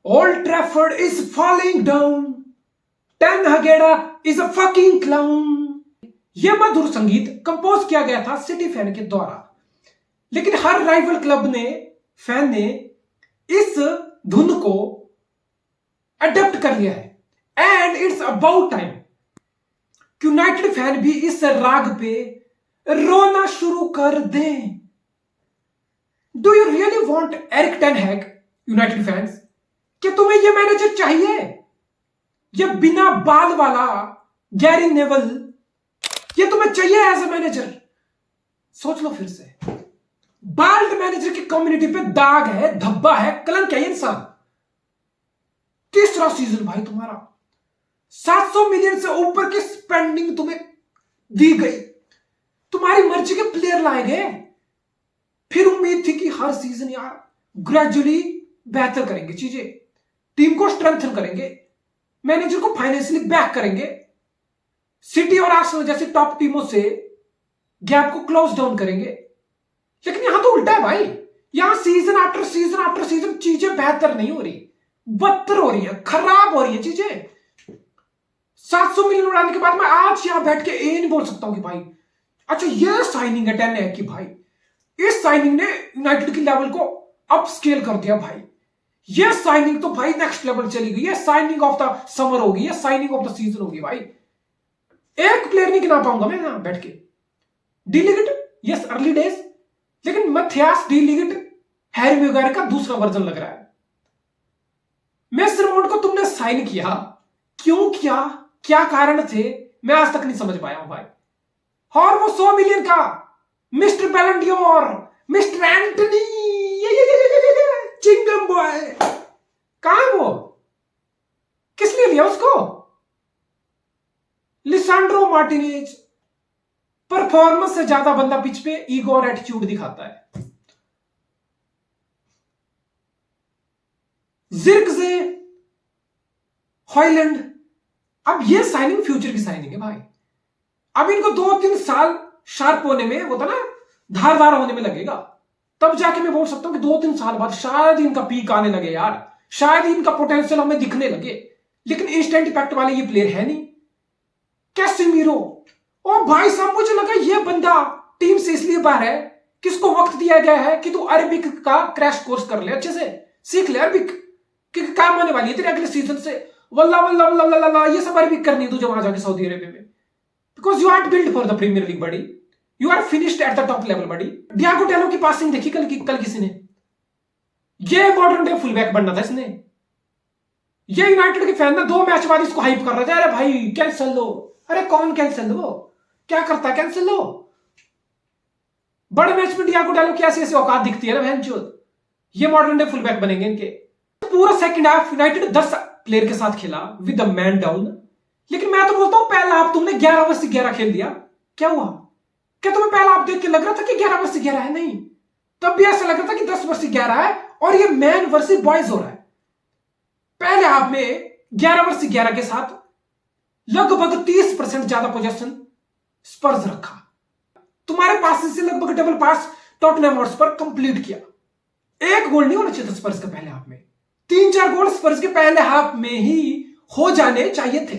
Old Trafford is falling down. Ten Hageda is a fucking clown. यह मधुर संगीत compose किया गया था सिटी फैन के द्वारा, लेकिन हर राइवल क्लब ने फैन ने इस धुन को अडेप्ट कर लिया है। And it's about time United fan भी इस राग पे रोना शुरू कर दें। Do you really want Erik ten Hag? United fans, क्या तुम्हें यह मैनेजर चाहिए? यह बिना बाल वाला गैरी नेवल, ये तुम्हें चाहिए एज ए मैनेजर? सोच लो फिर से। बाल्ड मैनेजर की कम्युनिटी पे दाग है, धब्बा है, कलंक है इंसान। तीसरा सीजन भाई तुम्हारा, 700 मिलियन से ऊपर की स्पेंडिंग तुम्हें दी गई, तुम्हारी मर्जी के प्लेयर लाए गए, फिर उम्मीद थी कि हर सीजन यार ग्रेजुअली बेहतर करेंगे चीजें, टीम को स्ट्रेंथन करेंगे, मैनेजर को फाइनेंशियली बैक करेंगे, सिटी और आर्सेनल जैसी टॉप टीमों से गैप को क्लोज डाउन करेंगे। लेकिन यहां तो उल्टा है भाई, यहां season after season after season चीजें बेहतर नहीं हो रही, बदतर हो रही है, खराब हो रही है चीजें। 700 मिलियन उड़ाने के बाद मैं आज यहां बैठ के ये नहीं बोल सकता हूं कि भाई अच्छा ये साइनिंग है टेन है कि भाई इस साइनिंग ने यूनाइटेड की लेवल को अप स्केल कर दिया भाई, ये साइनिंग तो भाई नेक्स्ट लेवल चली गई, ये साइनिंग ऑफ द समर होगी, ये साइनिंग ऑफ द सीजन होगी भाई। एक प्लेयर नहीं गिना पाऊंगा मैं यहां बैठ के। डी लिगट यस अर्ली डेज, लेकिन मैथियास डी लिगट हैरी मैग्वायर का दूसरा वर्जन लग रहा है। मेसन माउंट को तुमने साइन किया, क्यों किया, क्या कारण थे, मैं आज तक नहीं समझ पाया हूं भाई। और वो 100 मिलियन का mister Ballon d'Or, mister Antony chewing gum boy, कहां है वो? किस लिए लिया उसको? लिसांड्रो मार्टिनेज परफॉर्मेंस से ज्यादा बंदा पिच पे ईगो और एटीट्यूड दिखाता है। जिर्कजे, हॉयलैंड, अब ये साइनिंग फ्यूचर की साइनिंग है भाई। अब इनको 2-3 साल शार्प होने में, वो था ना धारदार होने में लगेगा, तब जाके मैं बोल सकता हूं कि 2-3 साल बाद शायद इनका पीक आने लगे यार, शायद इनका पोटेंशियल हमें दिखने लगे। लेकिन इंस्टेंट इफेक्ट वाले ये प्लेयर है नहीं। कैसेमीरो, ओ भाई साहब मुझे लगा ये बंदा टीम से इसलिए बाहर है कि इसको वक्त दिया गया है कि तू अरबिक का क्रैश कोर्स कर ले, अच्छे से सीख ले अरबिक, क्योंकि काम आने वाली है तेरे अगले सीजन से। वल्ला वल्ला वल्ला वल्ला वल्ला ये सब अरबिक करनी है तुझे वहां जाके सऊदी अरेबिया में, because you are build for the Premier League buddy, you are finished at the top level buddy. Diogo Dalot की पासिंग देखी कल किसी ने? ये मॉडर्न डे फुलबैक बनना था इसने। ये यूनाइटेड के फैन ना 2 मैच बाद इसको हाइप कर रहे थे, अरे भाई कैंसिल लो। अरे कौन कैंसिल लो, क्या करता है कैंसिल लो? बड़े मैच में डियागो डेलो की ऐसी औकात दिखती है ना बहनचोद, ये मॉडर्न डे फुलबैक बनेंगे इनके। पूरा सेकंड हाफ यूनाइटेड 10 प्लेयर के साथ खेला विद द मैन डाउन, लेकिन मैं तो बोलता हूं पहला हाफ तुमने 11 वर्सेस 11 खेल दिया। क्या हुआ? क्या तुम्हें पहला हाफ देख के लग रहा था कि 11 वर्सेस 11 है? नहीं, तब भी ऐसा लग रहा था कि 10 वर्सेस 11 है और ये मैन वर्सेस बॉयज हो रहा है। पहले हाफ में 11 वर्सेस 11 के साथ लगभग 30% ज्यादा पोजेशन स्पर्स रखा, तुम्हारे पास से लगभग डबल पास टॉटनहम हॉटस्पर कंप्लीट किया। एक गोल नहीं होना चाहिए था स्पर्स के पहले हाफ में, 3-4 गोल स्पर्स के पहले हाफ में ही हो जाने चाहिए थे।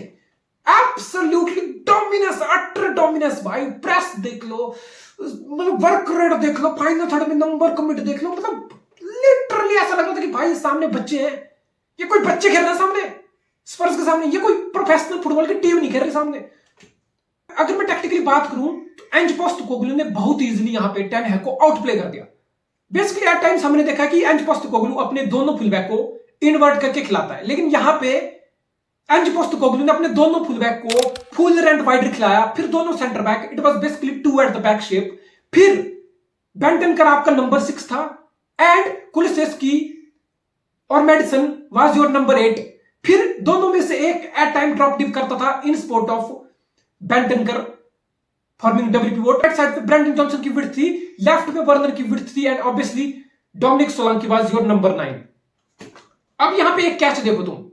एब्सोल्युटली डोमिनेंस, अटर डोमिनेंस भाई। प्रेस देख लो, मतलब वर्क रेट देख लो, फाइनल थर्ड में नंबर कमिट देख लो, मतलब लिटरली ऐसा लग रहा था कि भाई सामने बच्चे हैं, ये कोई बच्चे खेल रहे हैं सामने स्पर्स के सामने, ये कोई प्रोफेशनल फुटबॉल की टीम नहीं खेल रही सामने। अगर मैं टेक्निकली बात करूं तो एंज पोस्टेकोग्लू ने बहुत इजीली यहां पे टेन हैग को आउट प्ले कर दिया। बेसिकली एट टाइम्स हमने देखा कि एंज पोस्टेकोग्लू अपने दोनों फुलबैक को इन्वर्ट करके खिलाता है, लेकिन यहां पे एंज पोस्टेकोग्लू ने अपने दोनों फुलबैक को फुलर एंड वाइडर खिलाया, फिर दोनों centre back, it was basically 2 at the back shape, फिर बेंटनकर आपका नंबर 6 था एंड कुलिसेस्की और मेडिसन वाज योर नंबर 8, फिर दोनों में से एक एट टाइम ड्रॉप डिप करता था in spot of Bentancur forming double pivot. Right side पे ब्रेंडन जॉनसन की विड्थ थी, लेफ्ट पे वर्नर की विड्थ थी and obviously Dominic Solanke was your number 9। अब यहां पे एक कैच देखो तुम,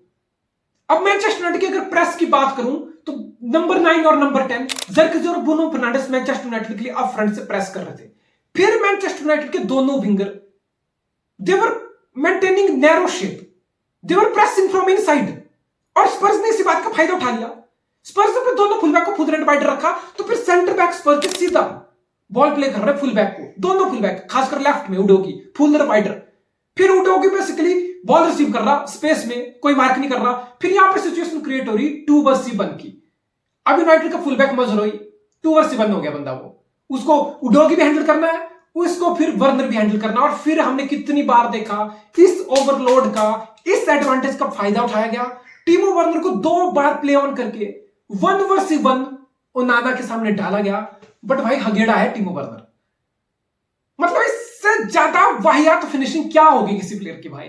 अब मैनचेस्टर यूनाइटेड की अगर प्रेस की बात करूं तो नंबर 9 और नंबर 10 ज़र्कज़ी और ब्रूनो फर्नांडिस मैनचेस्टर यूनाइटेड के लिए अप फ्रंट से प्रेस कर रहे थे। फिर मैनचेस्टर यूनाइटेड के दोनों winger they were maintaining narrow shape, they were pressing from inside, और स्पर्स ने इसी बात का फायदा उठा लिया। स्पर्स ने दोनों फुलबैक को खुद ने डिवाइडर रखा, तो फिर सेंटर बैक स्पर्स के सीधा बॉल प्ले कर रहे फुलबैक को, दोनों फुलबैक, खासकर लेफ्ट में उडोगी फुल डिवाइडर। फिर उडोगी बेसिकली बॉल रिसीव कर रहा स्पेस में, कोई मार्क नहीं कर रहा। फिर यहां पे सिचुएशन क्रिएट हो रही 2 वर्सेस 1 की। अब यूनाइटेड का फुलबैक मजरोई 2 वर्सेस 1 हो गया बंदा, वो उसको उडोगी भी हैंडल करना है, उसको फिर वर्नर भी हैंडल करना। और फिर हमने कितनी बार देखा इस ओवरलोड का, इस एडवांटेज का फायदा उठाया गया। टीमो वर्नर को 2 बार प्ले ऑन करके 1 वर्सेस 1 ओनाना के सामने डाला गया। बट भाई हगेड़ा है टीमो वर्नर, मतलब इससे ज्यादा वाहियात फिनिशिंग क्या होगी किसी प्लेयर की भाई।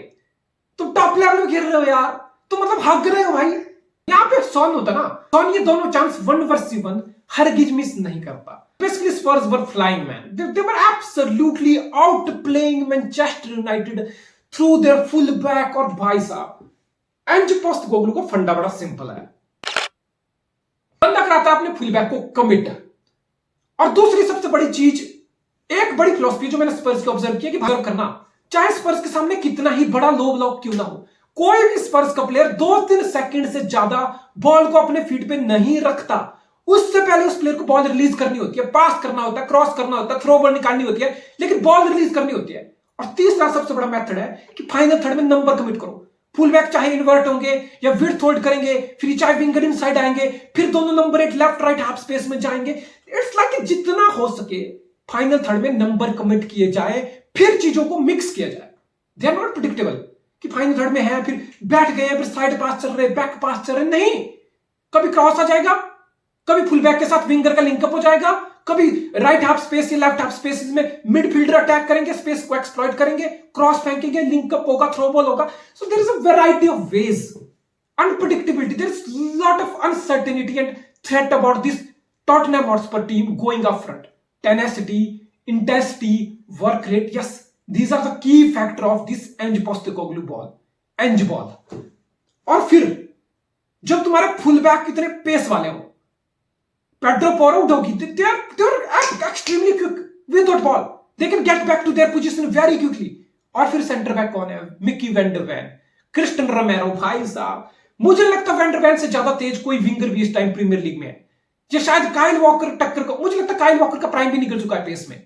तुम टॉप लेवल में खेल रहे हो यार, तुम मतलब हग रहे हो भाई। यहां पे सॉन होता ना, सॉन ये दोनों चांस 1 वर्सेस 1 हरगिज मिस नहीं करता। Basically, Spurs were flying, man. They were absolutely outplaying Manchester United through their fullback और भाई साहब एंज पोस्टेकोग्लू को फंडा बड़ा सिंपल है। बंदा कराता है अपने फुलबैक को कमिट। और दूसरी सबसे बड़ी चीज, एक बड़ी फिलॉसफी जो मैंने स्पर्स की ऑब्जर्व किया कि भाग करना, चाहे स्पर्स के सामने कितना ही बड़ा लो ब्लॉक क्यों ना हो, कोई भी स्पर्स का प्लेयर 2-3 सेकंड से ज्यादा बॉल को अपने फीट पे नहीं रखता। उससे पहले उस प्लेयर को बॉल रिलीज करनी होती है, पास करना होता है, क्रॉस करना होता है, थ्रो बॉल निकालनी होती है, लेकिन बॉल रिलीज करनी होती है। और तीसरा सबसे बड़ा मेथड है कि फाइनल थर्ड में नंबर कमिट करो। फुलबैक चाहे इन्वर्ट होंगे या विड्थ होल्ड करेंगे, फिर चाहे विंगर इनसाइड आएंगे, फिर दोनों number 8 left right half space में जाएंगे। इट्स लाइक जितना हो सके फाइनल थर्ड में नंबर कमिट किए जाए, फिर चीजों को मिक्स किया जाए। दे आर नॉट प्रेडिक्टेबल कि फाइनल थर्ड में है, फिर बैठ गए, फिर साइड पास चल रहे, बैक पास चल रहे, नहीं। कभी क्रॉस आ जाएगा, कभी फुलबैक के साथ विंगर का लिंकअप हो जाएगा, कभी राइट हाफ स्पेस या लेफ्ट हाफ स्पेस में मिडफील्डर अटैक करेंगे, स्पेस को एक्सप्लॉइट करेंगे, क्रॉस फेंकेंगे, लिंकअप होगा, थ्रो बॉल होगा। So there is a variety of ways, unpredictability, there is lot of uncertainty and threat about this Tottenham Hotspur team going up front. Tenacity, intensity, work rate, yes, these are the key factor of this Ange Postecoglou ball, Ange ball. और फिर जब तुम्हारे full-back इतने pace वाले हो, Pedro Porro Udogie, they are extremely quick with that ball, they can get back to their position very quickly। और फिर centre back कौन है? Micky van de Ven, Cristian Romero. भाई साहब मुझे लगता है वेंडर वैन से ज्यादा तेज कोई विंगर भी इस टाइम प्रीमियर लीग में है। ये शायद काइल वॉकर टक्कर को, मुझे लगता है काइल वॉकर का प्राइम भी निकल चुका है पेस में,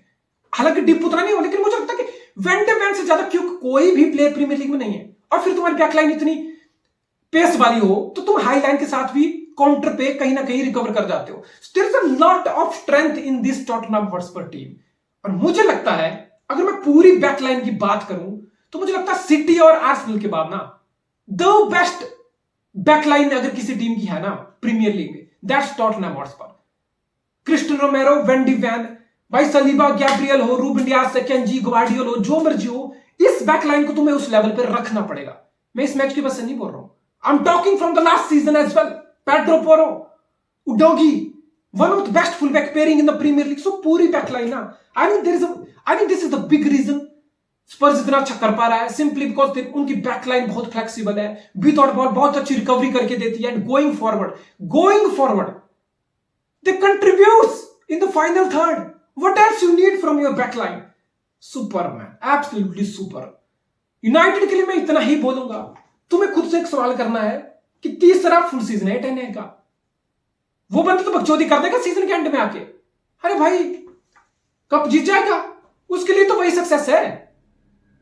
हालांकि डीप उतना नहीं हो, लेकिन मुझे लगता है कि वेंडर वैन से ज्यादा क्यों कोई भी प्लेयर प्रीमियर लीग में नहीं है। और फिर तुम्हारी बैकलाइन इतनी पेस वाली हो तो तुम हाई लाइन के साथ भी काउंटर पे कहीं ना कहीं रिकवर कर जाते हो। There is a lot of strength in this Tottenham Hotspur team. और मुझे लगता है अगर मैं पूरी बैकलाइन की बात करूं तो मुझे लगता है सिटी और आर्सेनल के बाद ना द बेस्ट बैकलाइन अगर किसी टीम की है ना प्रीमियर लीग में, that's Tottenham Hotspur. Cristian Romero, van de Ven, भाई सलीबा, गैब्रियल हो, रूबन डियास, सेकेंजी, ग्वार्डियोल हो, जो मर्जी हो, इस बैकलाइन को तुम्हें उस लेवल पे रखना पड़ेगा। मैं इस मैच की वजह से नहीं बोल रहा हूं, I am talking from the last season as well. Pedro Porro, Udogie, one of the best fullback pairing in the Premier League. So पूरी बैकलाइन ना, I think this is the big reason Spurs इतना अच्छा कर पा रहा है, simply because उनकी backline बहुत फ्लेक्सिबल है, विदाउट बॉल बहुत अच्छी रिकवरी करके देती है, and going forward they contributes in the final third. What else you need from your backline? Super man, absolutely super. United के लिए मैं इतना ही बोलूंगा। तुम्हें खुद से एक सवाल करना है कि तीसरा फुल सीजन है टेन का, वो बंदा तो बकचोदी कर देगा सीजन के एंड में आके। अरे भाई कप जीत जाएगा, उसके लिए तो वही सक्सेस है,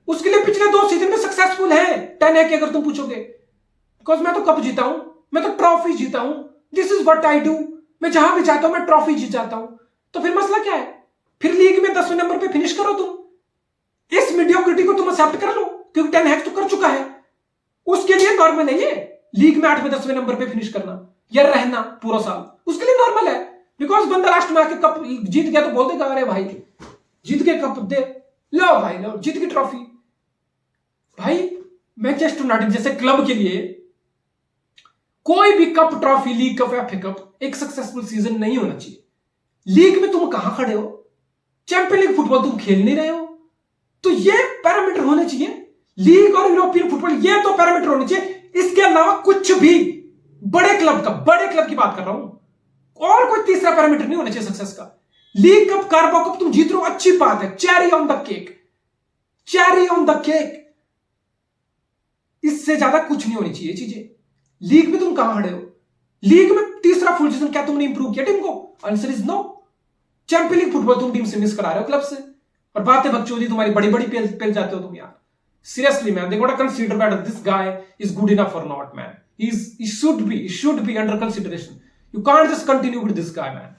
उसके लिए पिछले 2 सीजन में सक्सेसफुल है टेन के। अगर तुम पूछोगे, बिकॉज मैं तो कप जीता हूं, मैं तो ट्रॉफी जीता हूं, this is what I do. मैं जहां भी जाता हूं मैं ट्रॉफी जीत जाता हूं। तो फिर मसला क्या है? फिर लीग में 10वें नंबर पे फिनिश करो तुम, इस मीडियोक्रिटी को तुम एक्सेप्ट कर लो, क्योंकि टेन हैग तो कर चुका है। उसके लिए नॉर्मल है ये लीग में 8वें 10वें नंबर पे फिनिश करना या रहना पूरा साल, उसके लिए नॉर्मल है। बिकॉज बंदा लास्ट में आके कप जीत गया तो बोल देगा अरे भाई जीत के कप दे, लो भाई लो जीत की ट्रॉफी। भाई मैनचेस्टर यूनाइटेड जैसे क्लब के लिए कोई भी कप, ट्रॉफी, लीग कप या एफए कप एक सक्सेसफुल सीजन नहीं होना चाहिए। लीग में तुम कहां खड़े हो, चैंपियन लीग फुटबॉल तुम खेल नहीं रहे हो, तो ये पैरामीटर होने चाहिए। लीग और यूरोपियन फुटबॉल ये तो पैरामीटर होने चाहिए, इसके अलावा कुछ भी बड़े क्लब की बात कर रहा हूं, और कोई तीसरा पैरामीटर नहीं होना चाहिए सक्सेस का। लीग कप, कार्बो कप तुम जीत रहे हो, अच्छी बात है, cherry on the cake, cherry on the cake. इससे ज्यादा कुछ नहीं होनी चाहिए चीजें। लीग में तुम कहां खड़े हो? लीग में तीसरा फुल सीजन, क्या तुमने इंप्रूव किया टीम को? Answer is no. Champion league football तुम टीम से मिस करा रहे हो क्लब से, और बातें बकचोदी तुम्हारी बड़ी बड़ी पेल जाते हो तुम यार। Seriously, man, they gotta consider whether this guy is good enough or not, man. He should be under consideration. You can't just continue with this guy, man.